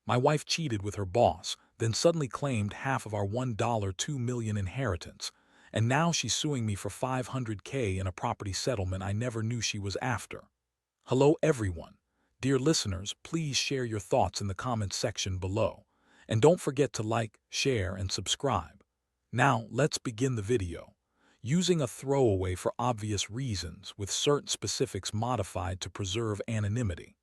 My wife cheated with her boss, then suddenly claimed half of our $1.2 million inheritance, and now she's suing me for $500K in a property settlement I never knew she was after. Hello everyone. Dear listeners, please share your thoughts in the comments section below. And don't forget to like, share, and subscribe. Now, let's begin the video. Using a throwaway for obvious reasons, with certain specifics modified to preserve anonymity.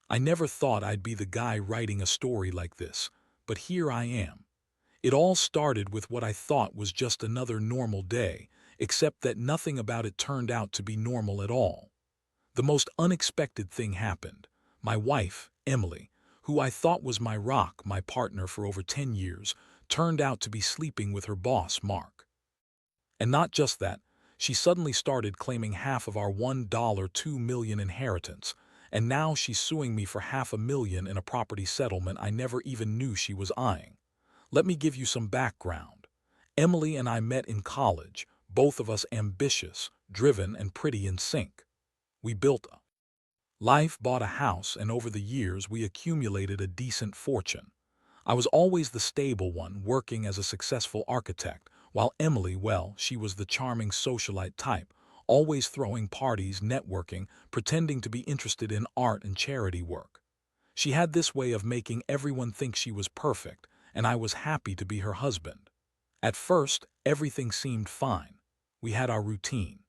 I never thought I'd be the guy writing a story like this, but here I am. It all started with what I thought was just another normal day, except that nothing about it turned out to be normal at all. The most unexpected thing happened. My wife, Emily, who I thought was my rock, my partner for over 10 years, turned out to be sleeping with her boss, Mark. And not just that, she suddenly started claiming half of our $1.2 million inheritance, and now she's suing me for $500,000 in a property settlement I never even knew she was eyeing. Let me give you some background. Emily and I met in college, both of us ambitious, driven, and pretty in sync. We built a life, bought a house, and over the years we accumulated a decent fortune. I was always the stable one, working as a successful architect, while Emily, well, she was the charming socialite type, always throwing parties, networking, pretending to be interested in art and charity work. She had this way of making everyone think she was perfect, and I was happy to be her husband. At first, everything seemed fine. We had our routine.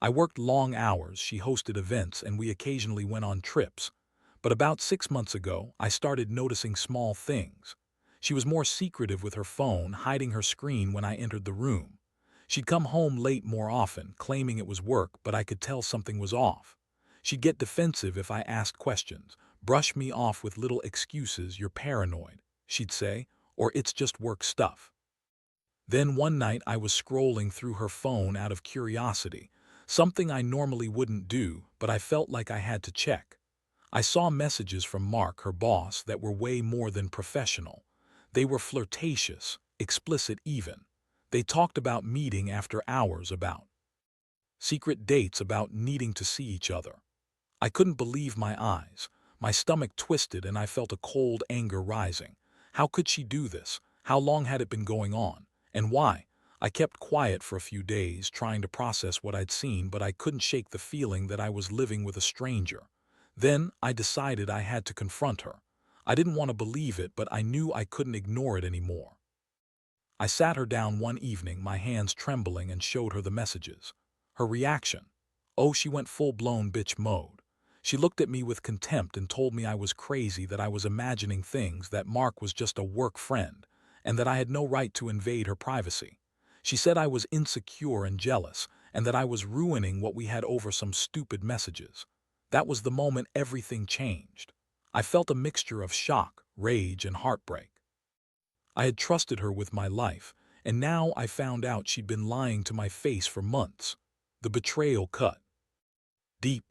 I worked long hours, she hosted events, and we occasionally went on trips. But about 6 months ago, I started noticing small things. She was more secretive with her phone, hiding her screen when I entered the room. She'd come home late more often, claiming it was work, but I could tell something was off. She'd get defensive if I asked questions, brush me off with little excuses, "You're paranoid," she'd say, or "It's just work stuff." Then one night I was scrolling through her phone out of curiosity, something I normally wouldn't do, but I felt like I had to check. I saw messages from Mark, her boss, that were way more than professional. They were flirtatious, explicit even. They talked about meeting after hours, about secret dates, about needing to see each other. I couldn't believe my eyes. My stomach twisted and I felt a cold anger rising. How could she do this? How long had it been going on? And why? I kept quiet for a few days, trying to process what I'd seen, but I couldn't shake the feeling that I was living with a stranger. Then I decided I had to confront her. I didn't want to believe it, but I knew I couldn't ignore it anymore. I sat her down one evening, my hands trembling, and showed her the messages. Her reaction? Oh, she went full-blown bitch mode. She looked at me with contempt and told me I was crazy, that I was imagining things, that Mark was just a work friend, and that I had no right to invade her privacy. She said I was insecure and jealous, and that I was ruining what we had over some stupid messages. That was the moment everything changed. I felt a mixture of shock, rage, and heartbreak. I had trusted her with my life, and now I found out she'd been lying to my face for months. The betrayal cut deep.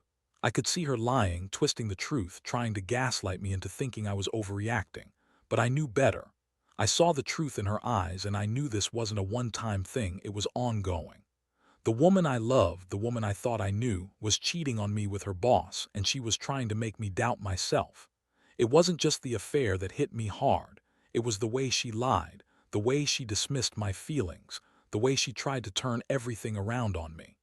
I could see her lying, twisting the truth, trying to gaslight me into thinking I was overreacting. But I knew better. I saw the truth in her eyes, and I knew this wasn't a one-time thing, it was ongoing. The woman I loved, the woman I thought I knew, was cheating on me with her boss, and she was trying to make me doubt myself. It wasn't just the affair that hit me hard. It was the way she lied, the way she dismissed my feelings, the way she tried to turn everything around on me.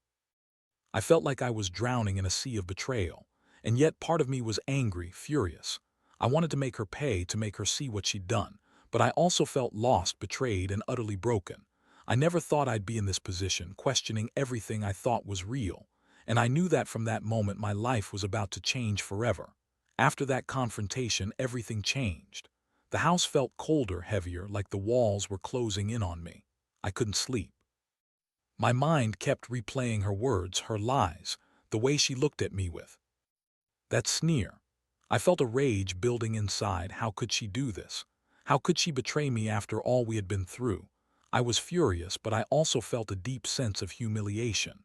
I felt like I was drowning in a sea of betrayal, and yet part of me was angry, furious. I wanted to make her pay, to make her see what she'd done, but I also felt lost, betrayed, and utterly broken. I never thought I'd be in this position, questioning everything I thought was real, and I knew that from that moment my life was about to change forever. After that confrontation, everything changed. The house felt colder, heavier, like the walls were closing in on me. I couldn't sleep. My mind kept replaying her words, her lies, the way she looked at me with that sneer. I felt a rage building inside. How could she do this? How could she betray me after all we had been through? I was furious, but I also felt a deep sense of humiliation.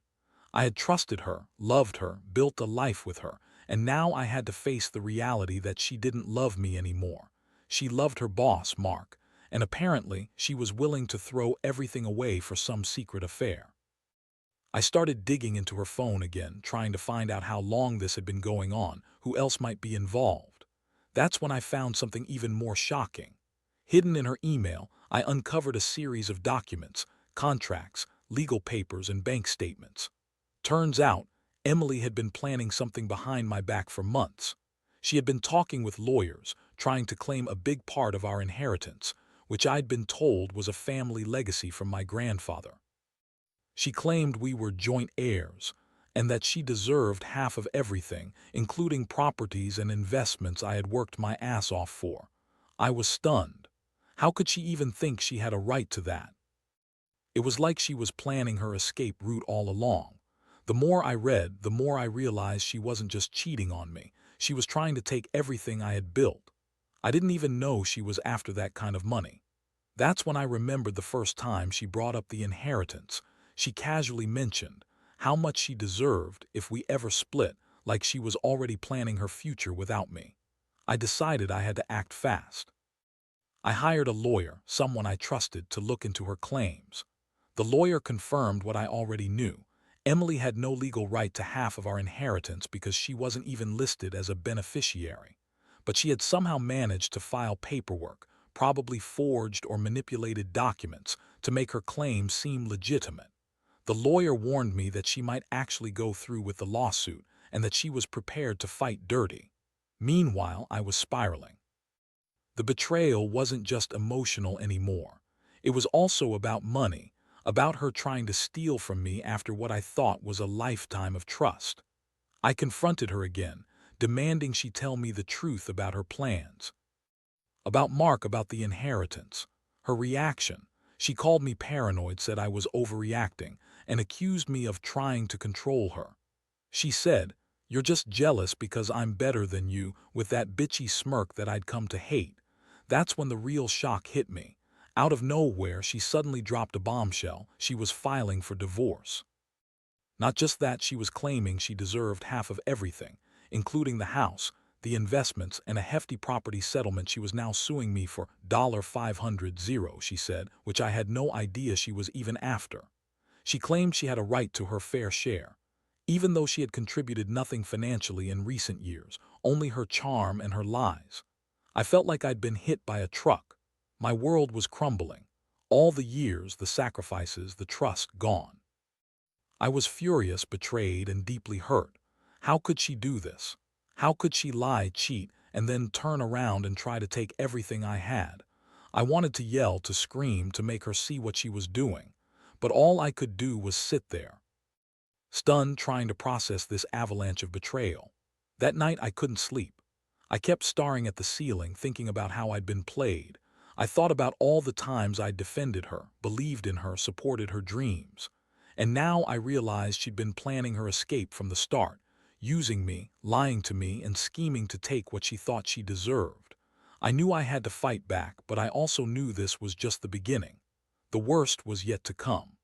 I had trusted her, loved her, built a life with her, and now I had to face the reality that she didn't love me anymore. She loved her boss, Mark, and apparently she was willing to throw everything away for some secret affair. I started digging into her phone again, trying to find out how long this had been going on, who else might be involved. That's when I found something even more shocking. Hidden in her email, I uncovered a series of documents, contracts, legal papers, and bank statements. Turns out, Emily had been planning something behind my back for months. She had been talking with lawyers, trying to claim a big part of our inheritance, which I'd been told was a family legacy from my grandfather. She claimed we were joint heirs, and that she deserved half of everything, including properties and investments I had worked my ass off for. I was stunned. How could she even think she had a right to that? It was like she was planning her escape route all along. The more I read, the more I realized she wasn't just cheating on me. She was trying to take everything I had built. I didn't even know she was after that kind of money. That's when I remembered the first time she brought up the inheritance. She casually mentioned how much she deserved if we ever split, like she was already planning her future without me. I decided I had to act fast. I hired a lawyer, someone I trusted, to look into her claims. The lawyer confirmed what I already knew. Emily had no legal right to half of our inheritance because she wasn't even listed as a beneficiary. But she had somehow managed to file paperwork, probably forged or manipulated documents, to make her claim seem legitimate. The lawyer warned me that she might actually go through with the lawsuit and that she was prepared to fight dirty. Meanwhile, I was spiraling. The betrayal wasn't just emotional anymore. It was also about money, about her trying to steal from me after what I thought was a lifetime of trust. I confronted her again, demanding she tell me the truth about her plans. About Mark, about the inheritance. Her reaction: she called me paranoid, said I was overreacting, and accused me of trying to control her. She said, "You're just jealous because I'm better than you," with that bitchy smirk that I'd come to hate. That's when the real shock hit me. Out of nowhere, she suddenly dropped a bombshell. She was filing for divorce. Not just that, she was claiming she deserved half of everything, including the house, the investments, and a hefty property settlement. She was now suing me for $500, she said, which I had no idea she was even after. She claimed she had a right to her fair share, even though she had contributed nothing financially in recent years, only her charm and her lies. I felt like I'd been hit by a truck. My world was crumbling. All the years, the sacrifices, the trust gone. I was furious, betrayed, and deeply hurt. How could she do this? How could she lie, cheat, and then turn around and try to take everything I had? I wanted to yell, to scream, to make her see what she was doing. But all I could do was sit there, stunned, trying to process this avalanche of betrayal. That night I couldn't sleep. I kept staring at the ceiling, thinking about how I'd been played. I thought about all the times I'd defended her, believed in her, supported her dreams. And now I realized she'd been planning her escape from the start, using me, lying to me, and scheming to take what she thought she deserved. I knew I had to fight back, but I also knew this was just the beginning. The worst was yet to come.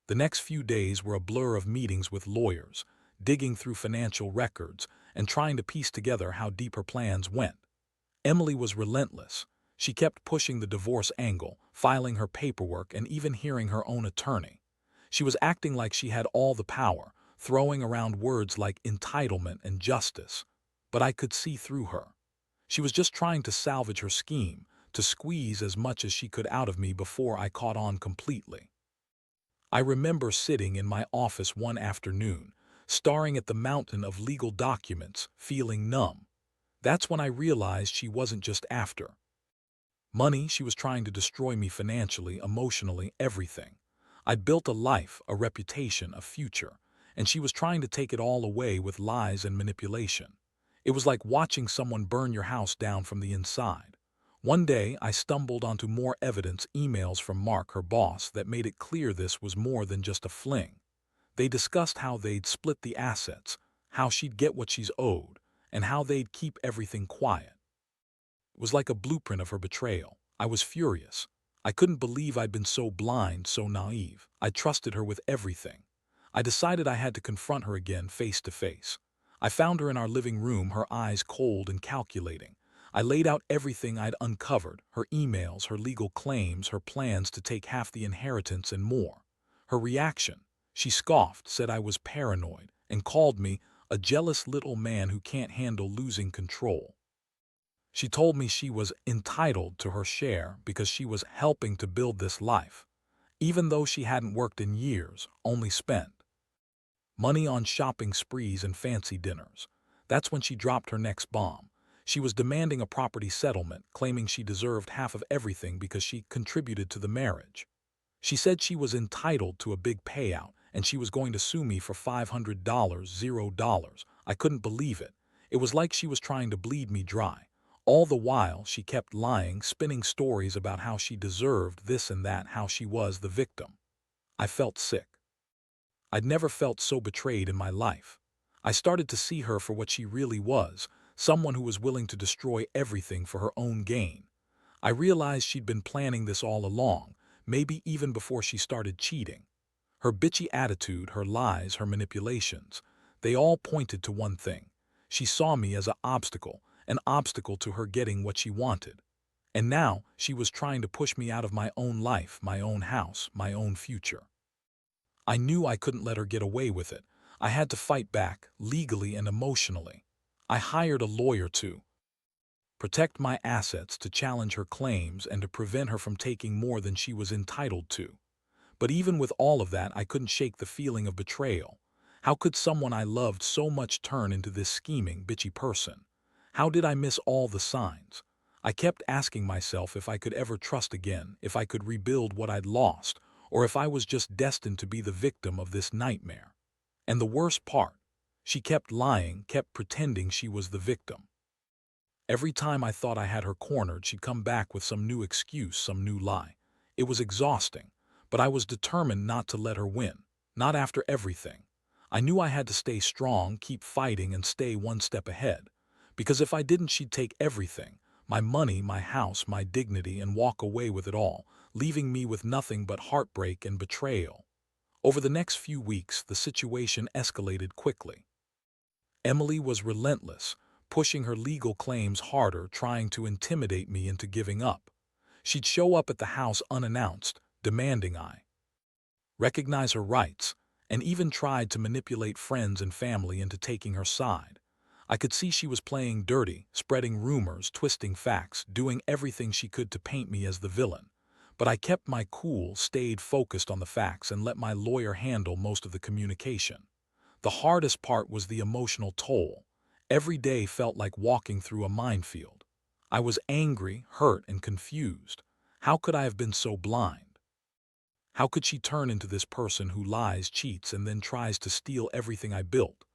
The next few days were a blur of meetings with lawyers, digging through financial records, and trying to piece together how deep her plans went. Emily was relentless. She kept pushing the divorce angle, filing her paperwork, and even hearing her own attorney. She was acting like she had all the power, throwing around words like entitlement and justice. But I could see through her. She was just trying to salvage her scheme, to squeeze as much as she could out of me before I caught on completely. I remember sitting in my office one afternoon, staring at the mountain of legal documents, feeling numb. That's when I realized she wasn't just after money. She was trying to destroy me financially, emotionally, everything. I'd built a life, a reputation, a future, and she was trying to take it all away with lies and manipulation. It was like watching someone burn your house down from the inside. One day, I stumbled onto more evidence, emails from Mark, her boss, that made it clear this was more than just a fling. They discussed how they'd split the assets, how she'd get what she's owed, and how they'd keep everything quiet. It was like a blueprint of her betrayal. I was furious. I couldn't believe I'd been so blind, so naive. I trusted her with everything. I decided I had to confront her again, face to face. I found her in our living room, her eyes cold and calculating. I laid out everything I'd uncovered, her emails, her legal claims, her plans to take half the inheritance, and more. Her reaction: she scoffed, said I was paranoid, and called me a jealous little man who can't handle losing control. She told me she was entitled to her share because she was helping to build this life, even though she hadn't worked in years, only spent money on shopping sprees and fancy dinners. That's when she dropped her next bomb. She was demanding a property settlement, claiming she deserved half of everything because she contributed to the marriage. She said she was entitled to a big payout, and she was going to sue me for $500, $0. I couldn't believe it. It was like she was trying to bleed me dry. All the while, she kept lying, spinning stories about how she deserved this and that, how she was the victim. I felt sick. I'd never felt so betrayed in my life. I started to see her for what she really was, someone who was willing to destroy everything for her own gain. I realized she'd been planning this all along, maybe even before she started cheating. Her bitchy attitude, her lies, her manipulations, they all pointed to one thing. She saw me as an obstacle to her getting what she wanted. And now she was trying to push me out of my own life, my own house, my own future. I knew I couldn't let her get away with it. I had to fight back, legally and emotionally. I hired a lawyer to protect my assets, to challenge her claims, and to prevent her from taking more than she was entitled to. But even with all of that, I couldn't shake the feeling of betrayal. How could someone I loved so much turn into this scheming, bitchy person? How did I miss all the signs? I kept asking myself if I could ever trust again, if I could rebuild what I'd lost, or if I was just destined to be the victim of this nightmare. And the worst part, she kept lying, kept pretending she was the victim. Every time I thought I had her cornered, she'd come back with some new excuse, some new lie. It was exhausting, but I was determined not to let her win, not after everything. I knew I had to stay strong, keep fighting, and stay one step ahead. Because if I didn't, she'd take everything, my money, my house, my dignity, and walk away with it all, leaving me with nothing but heartbreak and betrayal. Over the next few weeks, the situation escalated quickly. Emily was relentless, pushing her legal claims harder, trying to intimidate me into giving up. She'd show up at the house unannounced, demanding I recognize her rights, and even tried to manipulate friends and family into taking her side. I could see she was playing dirty, spreading rumors, twisting facts, doing everything she could to paint me as the villain. But I kept my cool, stayed focused on the facts, and let my lawyer handle most of the communication. The hardest part was the emotional toll. Every day felt like walking through a minefield. I was angry, hurt, and confused. How could I have been so blind? How could she turn into this person who lies, cheats, and then tries to steal everything I built?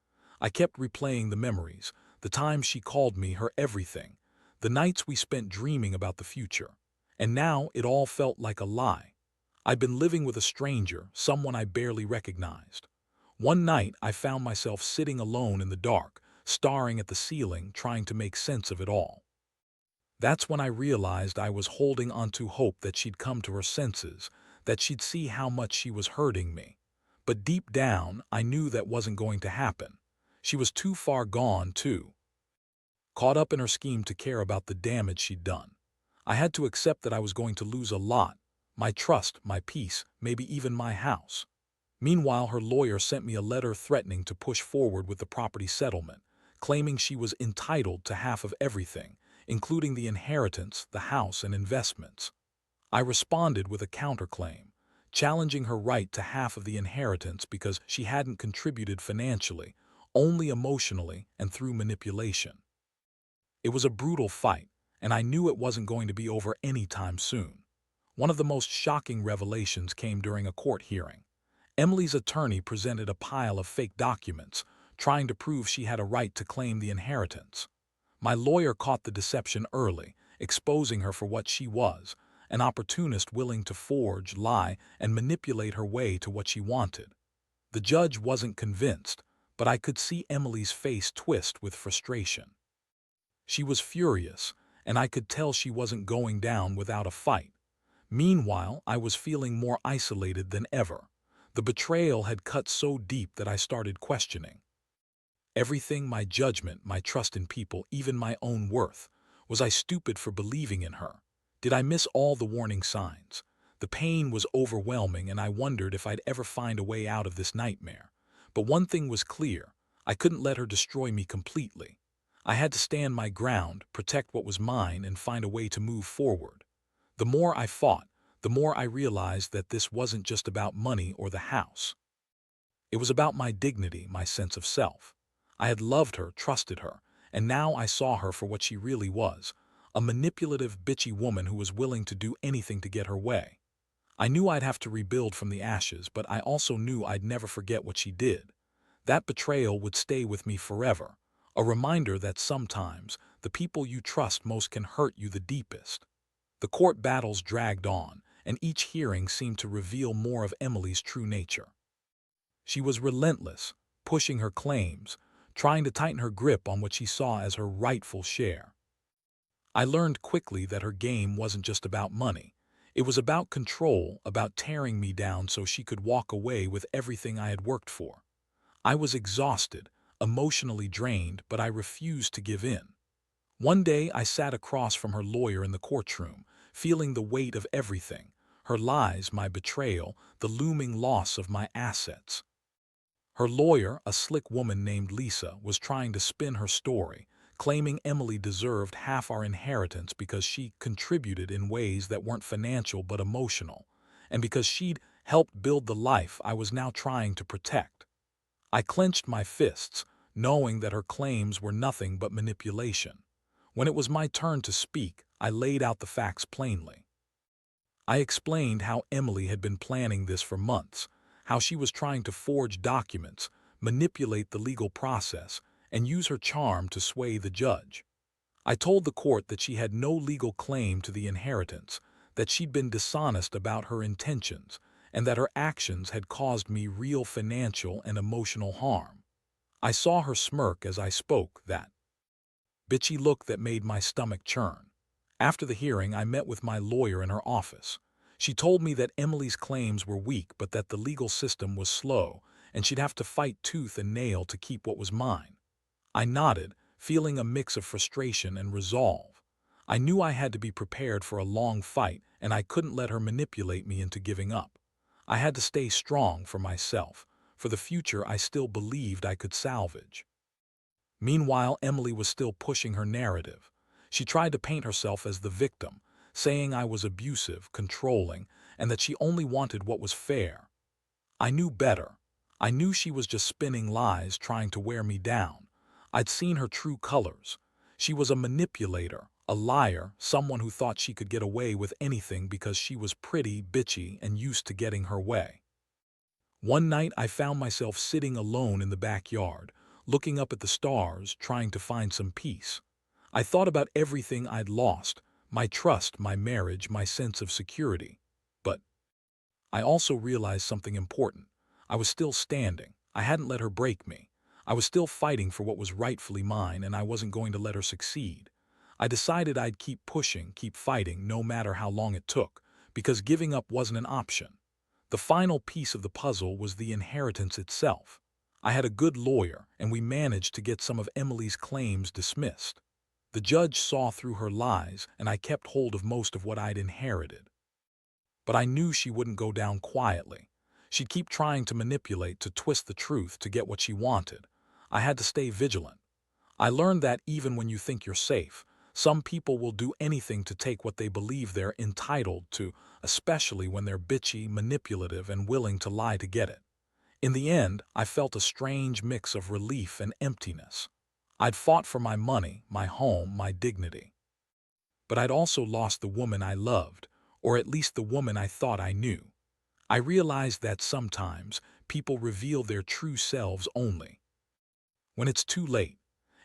I kept replaying the memories, the times she called me her everything, the nights we spent dreaming about the future. And now it all felt like a lie. I'd been living with a stranger, someone I barely recognized. One night, I found myself sitting alone in the dark, staring at the ceiling, trying to make sense of it all. That's when I realized I was holding onto hope that she'd come to her senses, that she'd see how much she was hurting me. But deep down, I knew that wasn't going to happen. She was too far gone, too caught up in her scheme to care about the damage she'd done. I had to accept that I was going to lose a lot: my trust, my peace, maybe even my house. Meanwhile, her lawyer sent me a letter threatening to push forward with the property settlement, claiming she was entitled to half of everything, including the inheritance, the house, and investments. I responded with a counterclaim, challenging her right to half of the inheritance because she hadn't contributed financially, only emotionally and through manipulation. It was a brutal fight, and I knew it wasn't going to be over anytime soon. One of the most shocking revelations came during a court hearing. Emily's attorney presented a pile of fake documents, trying to prove she had a right to claim the inheritance. My lawyer caught the deception early, exposing her for what she was: an opportunist willing to forge, lie, and manipulate her way to what she wanted. The judge wasn't convinced, but I could see Emily's face twist with frustration. She was furious, and I could tell she wasn't going down without a fight. Meanwhile, I was feeling more isolated than ever. The betrayal had cut so deep that I started questioning everything: my judgment, my trust in people, even my own worth. Was I stupid for believing in her? Did I miss all the warning signs? The pain was overwhelming, and I wondered if I'd ever find a way out of this nightmare. But one thing was clear: I couldn't let her destroy me completely. I had to stand my ground, protect what was mine, and find a way to move forward. The more I fought, the more I realized that this wasn't just about money or the house. It was about my dignity, my sense of self. I had loved her, trusted her, and now I saw her for what she really was, a manipulative, bitchy woman who was willing to do anything to get her way. I knew I'd have to rebuild from the ashes, but I also knew I'd never forget what she did. That betrayal would stay with me forever, a reminder that sometimes the people you trust most can hurt you the deepest. The court battles dragged on, and each hearing seemed to reveal more of Emily's true nature. She was relentless, pushing her claims, trying to tighten her grip on what she saw as her rightful share. I learned quickly that her game wasn't just about money. It was about control, about tearing me down so she could walk away with everything I had worked for. I was exhausted, emotionally drained, but I refused to give in. One day I sat across from her lawyer in the courtroom, feeling the weight of everything, her lies, my betrayal, the looming loss of my assets. Her lawyer, a slick woman named Lisa, was trying to spin her story, claiming Emily deserved half our inheritance because she contributed in ways that weren't financial but emotional, and because she'd helped build the life I was now trying to protect. I clenched my fists, knowing that her claims were nothing but manipulation. When it was my turn to speak, I laid out the facts plainly. I explained how Emily had been planning this for months, how she was trying to forge documents, manipulate the legal process, and use her charm to sway the judge. I told the court that she had no legal claim to the inheritance, that she'd been dishonest about her intentions, and that her actions had caused me real financial and emotional harm. I saw her smirk as I spoke, that bitchy look that made my stomach churn. After the hearing, I met with my lawyer in her office. She told me that Emily's claims were weak but that the legal system was slow, and she'd have to fight tooth and nail to keep what was mine. I nodded, feeling a mix of frustration and resolve. I knew I had to be prepared for a long fight, and I couldn't let her manipulate me into giving up. I had to stay strong for myself, for the future I still believed I could salvage. Meanwhile, Emily was still pushing her narrative. She tried to paint herself as the victim, saying I was abusive, controlling, and that she only wanted what was fair. I knew better. I knew she was just spinning lies, trying to wear me down. I'd seen her true colors. She was a manipulator, a liar, someone who thought she could get away with anything because she was pretty, bitchy, and used to getting her way. One night I found myself sitting alone in the backyard, looking up at the stars, trying to find some peace. I thought about everything I'd lost, my trust, my marriage, my sense of security. But I also realized something important. I was still standing. I hadn't let her break me. I was still fighting for what was rightfully mine, and I wasn't going to let her succeed. I decided I'd keep pushing, keep fighting, no matter how long it took, because giving up wasn't an option. The final piece of the puzzle was the inheritance itself. I had a good lawyer, and we managed to get some of Emily's claims dismissed. The judge saw through her lies, and I kept hold of most of what I'd inherited. But I knew she wouldn't go down quietly. She'd keep trying to manipulate, to twist the truth, to get what she wanted. I had to stay vigilant. I learned that even when you think you're safe, some people will do anything to take what they believe they're entitled to, especially when they're bitchy, manipulative, and willing to lie to get it. In the end, I felt a strange mix of relief and emptiness. I'd fought for my money, my home, my dignity. But I'd also lost the woman I loved, or at least the woman I thought I knew. I realized that sometimes people reveal their true selves only when it's too late.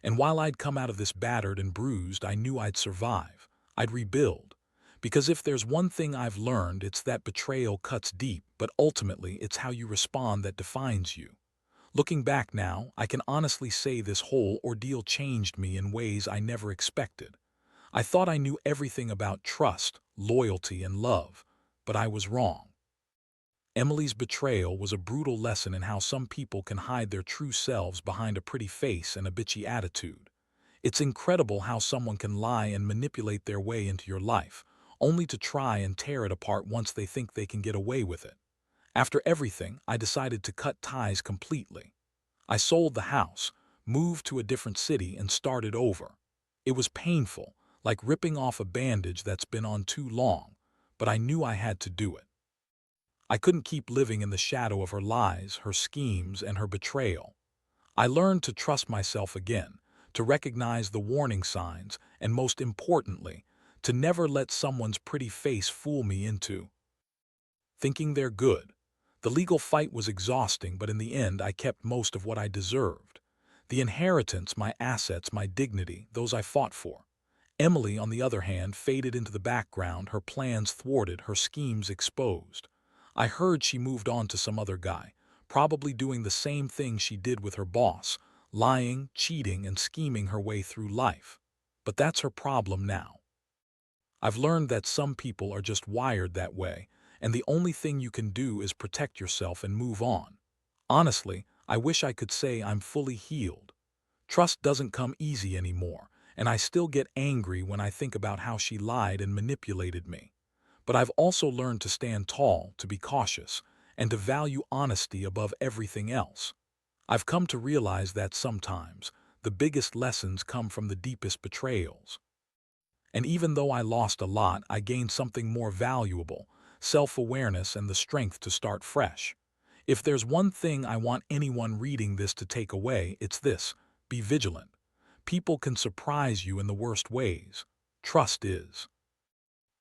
And while I'd come out of this battered and bruised, I knew I'd survive. I'd rebuild. Because if there's one thing I've learned, it's that betrayal cuts deep, but ultimately it's how you respond that defines you. Looking back now, I can honestly say this whole ordeal changed me in ways I never expected. I thought I knew everything about trust, loyalty, and love, but I was wrong. Emily's betrayal was a brutal lesson in how some people can hide their true selves behind a pretty face and a bitchy attitude. It's incredible how someone can lie and manipulate their way into your life, only to try and tear it apart once they think they can get away with it. After everything, I decided to cut ties completely. I sold the house, moved to a different city, and started over. It was painful, like ripping off a bandage that's been on too long, but I knew I had to do it. I couldn't keep living in the shadow of her lies, her schemes, and her betrayal. I learned to trust myself again, to recognize the warning signs, and most importantly, to never let someone's pretty face fool me into thinking they're good. The legal fight was exhausting, but in the end I kept most of what I deserved. The inheritance, my assets, my dignity, those I fought for. Emily, on the other hand, faded into the background, her plans thwarted, her schemes exposed. I heard she moved on to some other guy, probably doing the same thing she did with her boss, lying, cheating, and scheming her way through life. But that's her problem now. I've learned that some people are just wired that way, and the only thing you can do is protect yourself and move on. Honestly, I wish I could say I'm fully healed. Trust doesn't come easy anymore, and I still get angry when I think about how she lied and manipulated me. But I've also learned to stand tall, to be cautious, and to value honesty above everything else. I've come to realize that sometimes the biggest lessons come from the deepest betrayals. And even though I lost a lot, I gained something more valuable: self-awareness and the strength to start fresh. If there's one thing I want anyone reading this to take away, it's this: be vigilant. People can surprise you in the worst ways. Trust is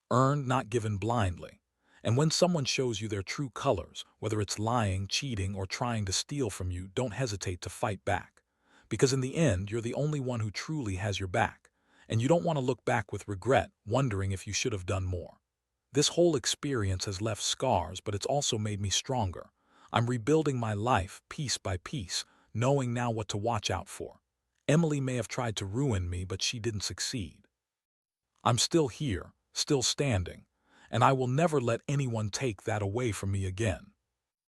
earned, not given blindly. And when someone shows you their true colors, whether it's lying, cheating, or trying to steal from you, don't hesitate to fight back. Because in the end, you're the only one who truly has your back. And you don't want to look back with regret, wondering if you should have done more. This whole experience has left scars, but it's also made me stronger. I'm rebuilding my life piece by piece, knowing now what to watch out for. Emily may have tried to ruin me, but she didn't succeed. I'm still here, still standing, and I will never let anyone take that away from me again.